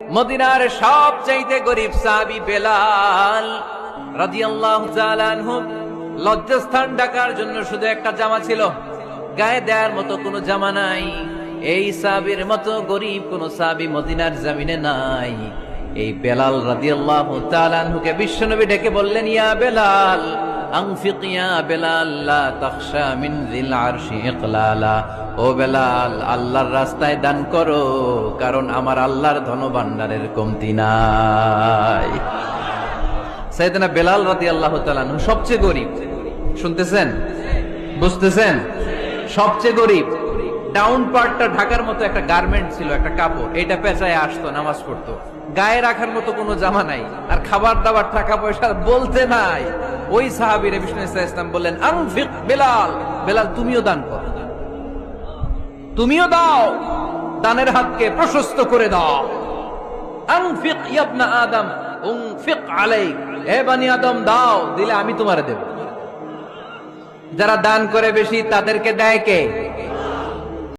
মদিনার সবচাইতে গরিব সাহাবী বেলাল রাদিয়াল্লাহু তাআলা আনহু লজ্জাস্থান ঢাকার জন্য শুধু একটা জামা ছিল, গায়ে দেওয়ার মতো কোনো জামা নাই। এই সাহাবীর মতো গরিব কোন সাহাবী মদিনার জমিনে নাই। এই বেলাল রাদিয়াল্লাহু তাআলা আনহুকে বিশ্বনবী ডেকে বললেন, ইয়া বেলাল আনফিক ইয়া বেলাল লা তাখশা মিন যিল আরশি ইকলালা। ও বেলাল, আল্লাহর রাস্তায় দান করো, কারণ আমার আল্লাহর ধনভাণ্ডারের কমতি নাই। সাইয়েদনা বেলাল রাদিয়াল্লাহু তাআলা আনহু সবচেয়ে গরিব। শুনতেছেন, বুঝতেছেন? সবচেয়ে গরিব। ডাউন পার্টটা ঢাকার মতো একটা গার্মেন্ট ছিল, একটা কাপড়, এটা পেঁচায় আসতো, নামাজ পড়তো। গায়ে রাখার মতো কোনো জামা নাই, আর খাবার দাবার টাকা পয়সা বলতে নাই। ওই সাহাবীরে বিষ্ণু ইসলাম বললেন, আনফিক বেলাল, বেলাল তুমিও দান করো, তুমিও দাও, দানের হাতকে প্রশস্ত করে দাও। আনফিক ইয়া ইবনা আদম উনফিক আলাইক, হে বনি আদম দাও, দিলে আমি তোমারে দেব। যারা দান করে বেশি তাদেরকে দেয় কে?